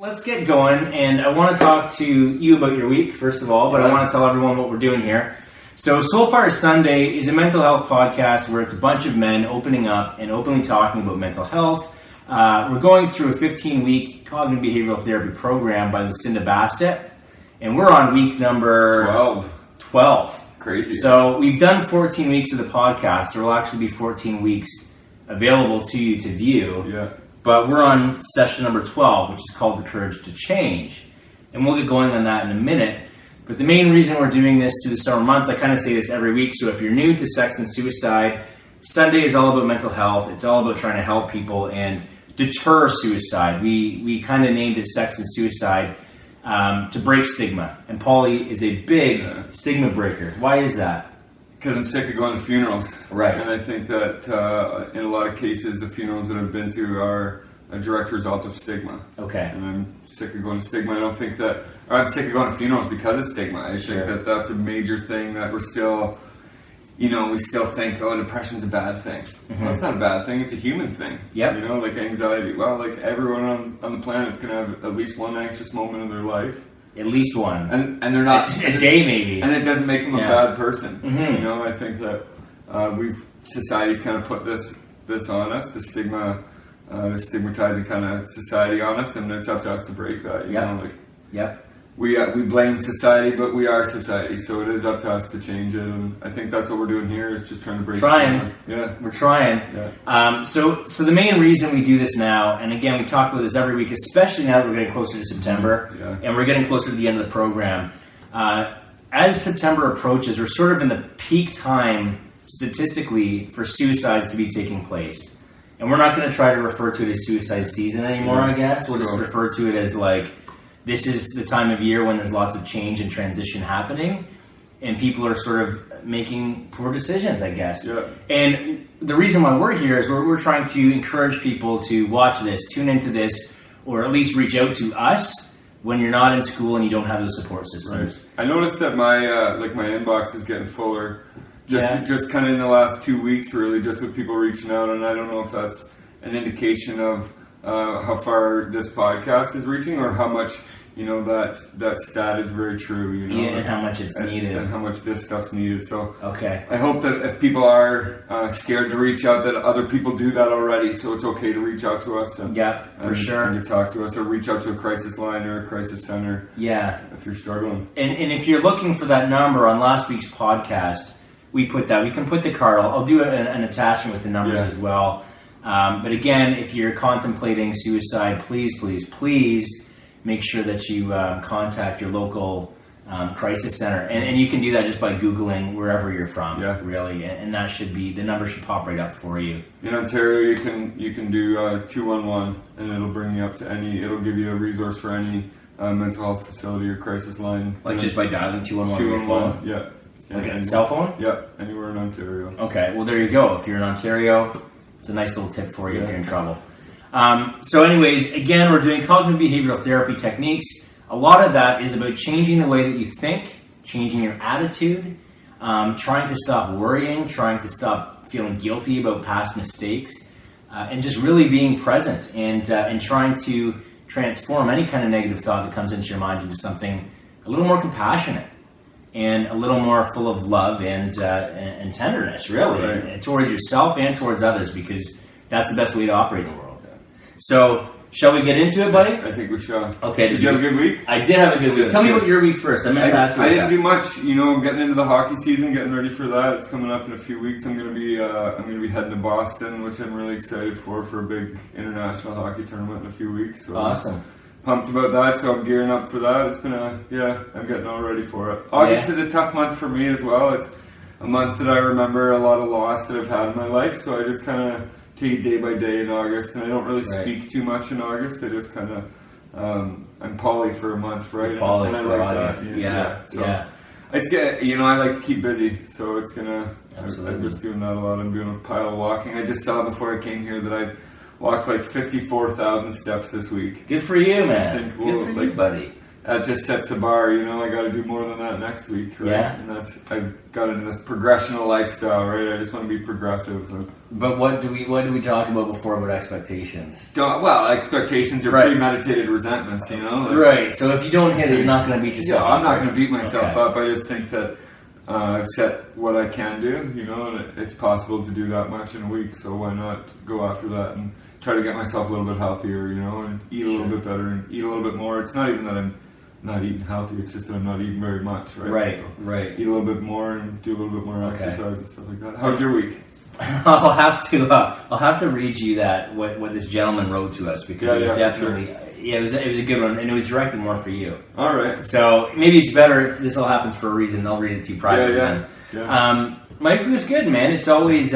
let's get going, and I want to talk to you about your week, first of all, but I want to tell everyone what we're doing here. So Soulfire Sunday is a mental health podcast where it's a bunch of men opening up and openly talking about mental health. We're going through a 15-week cognitive behavioral therapy program by Lucinda Bassett, and we're on week number 12. Crazy. So we've done 14 weeks of the podcast. There will actually be 14 weeks available to you to view. Yeah. But we're on session number 12, which is called The Courage to Change. And we'll get going on that in a minute. But the main reason we're doing this through the summer months, I kind of say this every week, so if you're new to sex and suicide, Sunday is all about mental health. It's all about trying to help people and deter suicide. We kind of named it Sex and Suicide to break stigma. And Paulie is a big stigma breaker. Why is that? Because I'm sick of going to funerals. Right. And I think that in a lot of cases, the funerals that I've been to are a direct result of stigma. Okay. And I'm sick of going to stigma. I don't think that, or I'm sick of going to funerals because of stigma. I think that that's a major thing that we're still, we still think, depression's a bad thing. Mm-hmm. Well, it's not a bad thing. It's a human thing. Yep. Like anxiety. Well, like everyone on the planet's going to have at least one anxious moment in their life. At least one. And they're not... A day, maybe. And it doesn't make them a bad person. Mm-hmm. I think that society's kind of put this on us, the stigmatizing kind of society on us, and it's up to us to break that. Yep. We blame society, but we are society, so it is up to us to change it. And I think that's what we're doing here, is just trying to break. We're trying. Yeah. So the main reason we do this now, and again, we talk about this every week, especially now that we're getting closer to September, and we're getting closer to the end of the program. As September approaches, we're sort of in the peak time, statistically, for suicides to be taking place. And we're not going to try to refer to it as suicide season anymore, I guess. We'll just refer to it as this is the time of year when there's lots of change and transition happening, and people are sort of making poor decisions, I guess. Yeah. And the reason why we're here is we're trying to encourage people to watch this, tune into this, or at least reach out to us when you're not in school and you don't have those support systems. Right. I noticed that my inbox is getting fuller, just kind of in the last 2 weeks, really, just with people reaching out, and I don't know if that's an indication of how far this podcast is reaching, or how much that stat is very true. And how much it's needed, and how much this stuff's needed. So okay, I hope that if people are scared to reach out, that other people do that already. So it's okay to reach out to us. And to talk to us, or reach out to a crisis line or a crisis center. Yeah, if you're struggling. And if you're looking for that number, on last week's podcast, we put that. We can put the card. I'll do an attachment with the numbers as well. But again, if you're contemplating suicide, please make sure that you contact your local crisis center. And you can do that just by Googling wherever you're from, really. And that the number should pop right up for you. In Ontario, you can do 211, and it'll bring you up to it'll give you a resource for any mental health facility or crisis line. Just by dialing 211 on your phone? Yeah. Like cell phone? Yeah, anywhere in Ontario. Okay, well there you go. If you're in Ontario, it's a nice little tip for you if you're in trouble. So anyways, again, we're doing cognitive behavioral therapy techniques. A lot of that is about changing the way that you think, changing your attitude, trying to stop worrying, trying to stop feeling guilty about past mistakes, and just really being present and trying to transform any kind of negative thought that comes into your mind into something a little more compassionate and a little more full of love and tenderness, really, towards yourself and towards others, because that's the best way to operate in the world. So, shall we get into it, buddy? I think we shall. Okay. Did you have a good week? I did have a good week. Tell me about your week first. I didn't do much. Getting into the hockey season, getting ready for that. It's coming up in a few weeks. I'm gonna be heading to Boston, which I'm really excited for a big international hockey tournament in a few weeks. So awesome. Pumped about that, so I'm gearing up for that. It's been I'm getting all ready for it. August is a tough month for me as well. It's a month that I remember a lot of loss that I've had in my life, so I just kind of take it day by day in August, and I don't really speak too much in August. I just kind of I'm Paulie for a month, right? Paulie and I for like August. that. It's I like to keep busy, so it's gonna. I'm just doing that a lot. I'm doing a pile of walking. I just saw before I came here that I walked 54,000 steps this week. Good for you, man. Good for you, buddy. that just sets the bar. You know, I got to do more than that next week, right? Yeah. And I've got into this progressional lifestyle, right? I just want to be progressive. But what do we talk about before about expectations? Expectations are premeditated resentments, you know? Right. So if you don't hit it, you're not going to beat yourself up. I'm not going to beat myself up. I just think that I've set what I can do, you know, and it's possible to do that much in a week. So why not go after that and try to get myself a little bit healthier, you know, and eat a little bit better and eat a little bit more. It's not even that I'm not eating healthy, it's just that I'm not eating very much, right? So right. Eat a little bit more and do a little bit more exercise and stuff like that. How's your week? I'll have to read you what this gentleman wrote to us, because it was definitely it was a good one, and it was directed more for you. All right. So maybe it's better if this all happens for a reason. I'll read it to you privately. Yeah. My week was good, man. It's always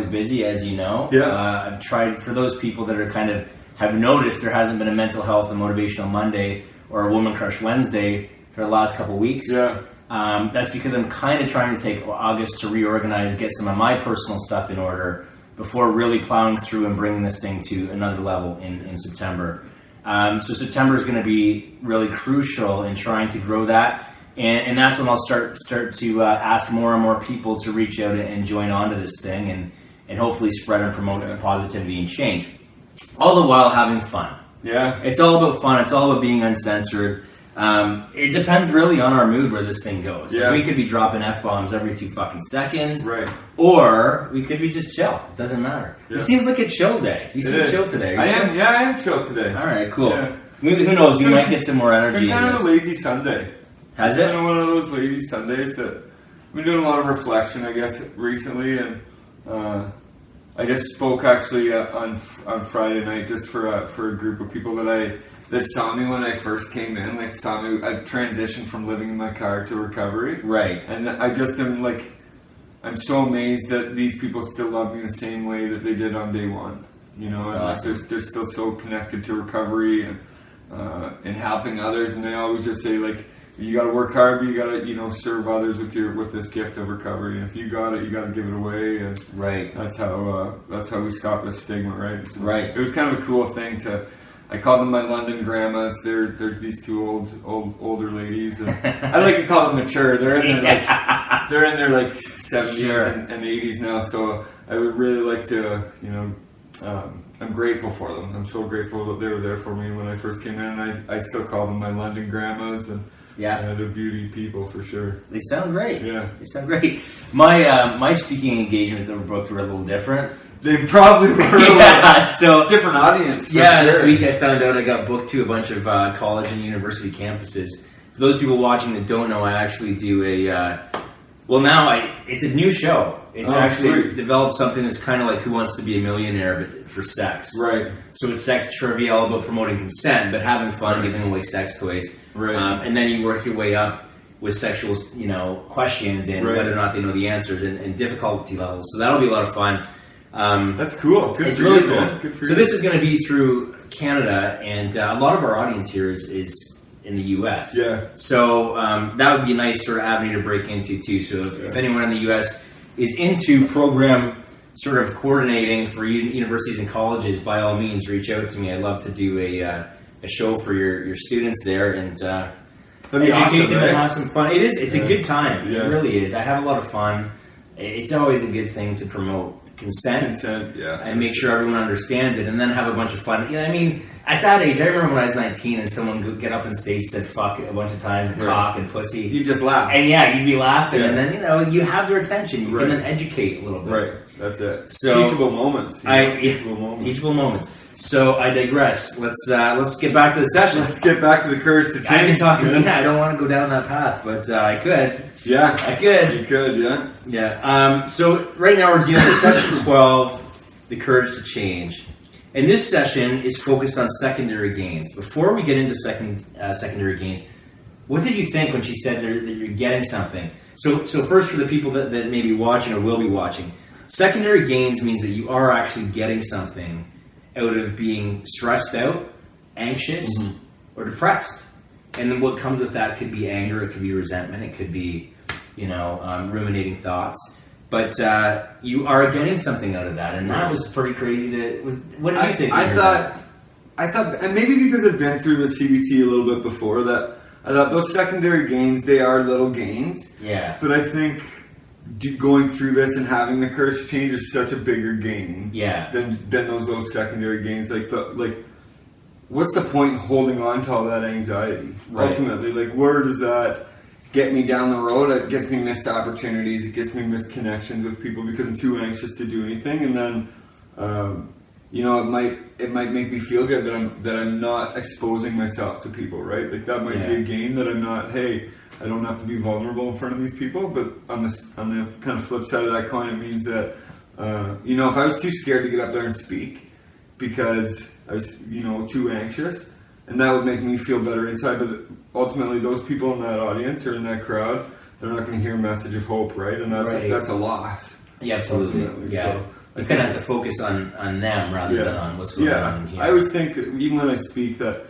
busy, as you know. Yeah. I've tried, for those people that are kind of have noticed, there hasn't been a mental health and motivational Monday or a Woman Crush Wednesday for the last couple of weeks. Yeah. That's because I'm kind of trying to take August to reorganize, get some of my personal stuff in order before really plowing through and bringing this thing to another level in September. So September is going to be really crucial in trying to grow that. And that's when I'll start to ask more and more people to reach out and join on to this thing and hopefully spread and promote positivity and change. All the while having fun. Yeah. It's all about fun. It's all about being uncensored. It depends really on our mood where this thing goes. Yeah. We could be dropping F-bombs every 2 fucking seconds. Right. Or we could be just chill. It doesn't matter. Yeah. It seems like a chill day. You seem chill today. I am chill today. All right, cool. Yeah. Who knows? We might get some more energy. It's kind of a lazy Sunday. Has it? It's kind of one of those lazy Sundays that I've been doing a lot of reflection, I guess, recently, and I just spoke actually on Friday night just for a group of people that saw me when I first came in, like saw me as transition from living in my car to recovery. Right. And I just am like, I'm so amazed that these people still love me the same way that they did on day one. You know, and awesome. like they're still so connected to recovery and helping others, and they always just say like, you got to work hard, but you got to serve others with this gift of recovery. And if you got it, you got to give it away. And right. That's how we stop this stigma, right? So right. It was kind of a cool thing to. I call them my London grandmas. They're these two older ladies. And I like to call them mature. They're in their like 70s and 80s now. So I would really like to, I'm grateful for them. I'm so grateful that they were there for me when I first came in. And I still call them my London grandmas. And they're beauty people for sure. They sound great. Yeah, they sound great. My speaking engagements that were booked were a little different. They probably were. So different audience. Yeah, sure. This week I found out I got booked to a bunch of college and university campuses. For those people watching that don't know, I actually do it's a new show. It's actually developed something that's kind of like Who Wants to Be a Millionaire, but for sex. Right. So it's sex trivia, all about promoting consent, but having fun, giving away sex toys. Right. And then you work your way up with sexual, questions and whether or not they know the answers and difficulty levels. So that'll be a lot of fun. That's cool. It's really cool. So this is going to be through Canada, and a lot of our audience here is in the U.S. Yeah. So that would be a nice sort of avenue to break into too. So if anyone in the U.S. is into program sort of coordinating for universities and colleges, by all means, reach out to me. I'd love to do a show for your students there and educate them and have some fun. It's a good time. Yeah. It really is. I have a lot of fun. It's always a good thing to promote consent and make sure everyone understands it, and then have a bunch of fun. I mean, at that age, I remember when I was 19 and someone would get up on stage, said fuck a bunch of times, and cock and pussy. You just laugh. And you'd be laughing, and then, you have their attention. You can then educate a little bit. Right, that's it. So, teachable moments. Teachable moments. So I digress. Let's get back to the session. Let's get back to the courage to change. I can talk. I don't want to go down that path, but I could. Yeah, I could. You could, yeah. Yeah. So right now we're dealing with session 12, the courage to change, and this session is focused on secondary gains. Before we get into secondary gains, what did you think when she said that you're getting something? So first, for the people that may be watching or will be watching, secondary gains means that you are actually getting something out of being stressed out, anxious, or depressed. And then what comes with that could be anger, it could be resentment, it could be, ruminating thoughts. But you are getting something out of that, and that was pretty crazy. What do you think? I thought, and maybe because I've been through the CBT a little bit before, that I thought those secondary gains, they are little gains. Yeah. But I think going through this and having the courage to change is such a bigger gain. Yeah. Than those little secondary gains. What's the point in holding on to all that anxiety? Right. Ultimately, where does that get me down the road? It gets me missed opportunities. It gets me missed connections with people because I'm too anxious to do anything. And then, it might make me feel good that I'm not exposing myself to people, right? That might be a gain that I'm not. Hey, I don't have to be vulnerable in front of these people. But on the kind of flip side of that coin, it means that if I was too scared to get up there and speak because I was too anxious, and that would make me feel better inside. But ultimately, those people in that audience or in that crowd, they're not going to hear a message of hope, right? And that's a loss. Yeah, absolutely. Ultimately. Yeah. So, you kind of have to focus on them rather than on what's going on here. I always think that even when I speak that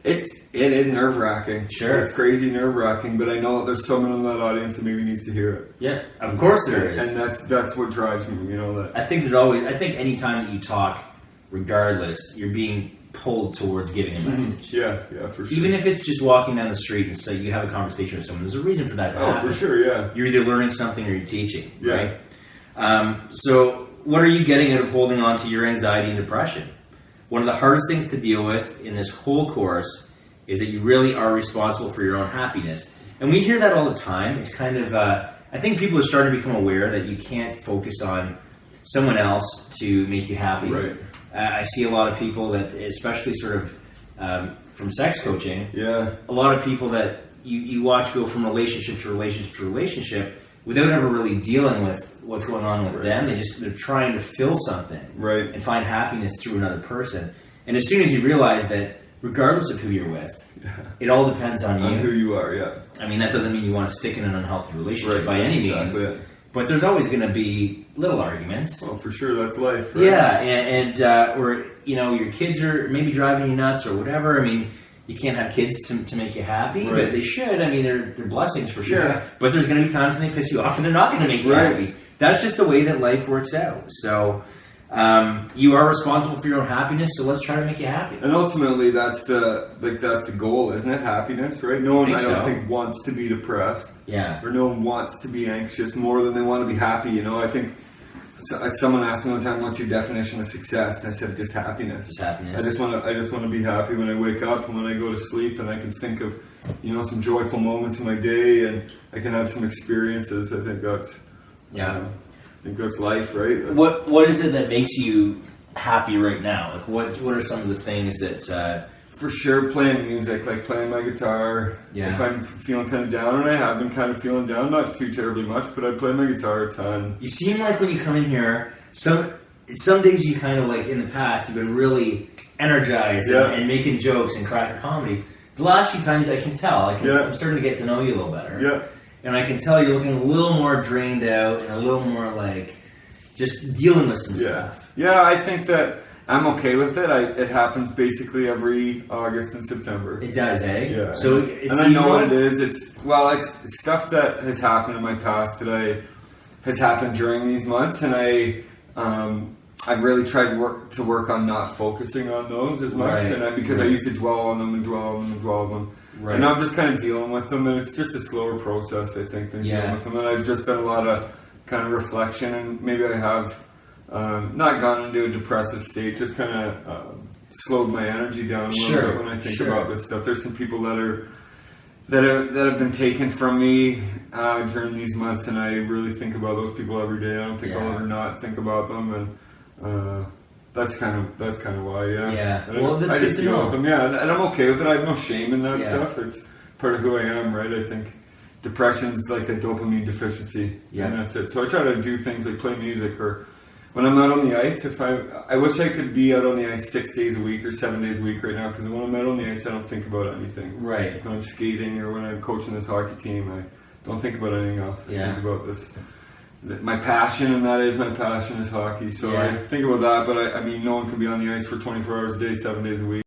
it is nerve-wracking. Sure. It's crazy nerve-wracking, but I know that there's someone in that audience that maybe needs to hear it. Yeah, of course there is. And that's what drives me, that. I think any time that you talk, regardless, you're being pulled towards giving a message. Yeah, for sure. Even if it's just walking down the street and say you have a conversation with someone, there's a reason for that to happen. Oh, for sure, yeah. You're either learning something or you're teaching, right? So what are you getting out of holding on to your anxiety and depression? One of the hardest things to deal with in this whole course is that you really are responsible for your own happiness. And we hear that all the time. It's kind of, I think people are starting to become aware that you can't focus on someone else to make you happy. Right. I see a lot of people that, especially sort of from sex coaching, a lot of people that you watch go from relationship to relationship to relationship without ever really dealing with what's going on with them. They're trying to fill something and find happiness through another person. And as soon as you realize that regardless of who you're with, it all depends on you. On who you are, yeah. I mean, that doesn't mean you want to stick in an unhealthy relationship by any means. It. But there's always going to be little arguments. Well, for sure, that's life, right? Yeah, and or your kids are maybe driving you nuts or whatever. I mean, you can't have kids to make you happy, but they should. I mean, they're blessings for sure. Yeah. But there's going to be times when they piss you off and they're not going to make you happy. That's just the way that life works out. So you are responsible for your own happiness, so let's try to make you happy. And ultimately, that's the goal, isn't it? Happiness, right? No one, I don't think, wants to be depressed. Yeah. Or no one wants to be anxious more than they want to be happy. I think someone asked me one time, "What's your definition of success?" And I said, "Just happiness. Just happiness. I just want to be happy when I wake up and when I go to sleep, and I can think of, some joyful moments in my day, and I can have some experiences." I think that's life, right? What is it that makes you happy right now? What are some of the things that? For sure, playing music, playing my guitar. Yeah. If I'm feeling kind of down, and I have been kind of feeling down, not too terribly much, but I play my guitar a ton. You seem like when you come in here, some days you kind of in the past, you've been really energized and making jokes and cracking comedy. The last few times I can tell, I'm starting to get to know you a little better. Yeah. And I can tell you're looking a little more drained out and a little more just dealing with some stuff. Yeah, I think that I'm okay with it. It happens basically every August and September. It does, eh? Yeah. So it's and I know what it is. It's stuff that has happened in my past has happened during these months, and I've really tried to work on not focusing on those as much, because I used to dwell on them and dwell on them and dwell on them. Right. And now I'm just kind of dealing with them, and it's just a slower process, I think, than dealing with them. And I've just done a lot of kind of reflection, and maybe I have not gone into a depressive state, just kind of slowed my energy down a little bit when I think about this stuff. There's some people that have been taken from me during these months, and I really think about those people every day. I don't think I'll ever not think about them, and that's kind of why. I just deal with them. And I'm okay with it. I have no shame in that stuff. It's part of who I am, right? I think depression's like a dopamine deficiency, and that's it. So I try to do things like play music, or when I'm out on the ice, I wish I could be out on the ice 6 days a week or 7 days a week right now, because when I'm out on the ice, I don't think about anything. Right. When I'm skating or when I'm coaching this hockey team, I don't think about anything else. I think about this. My passion, and that is my passion, is hockey. So I think about that, but I mean, no one can be on the ice for 24 hours a day, 7 days a week.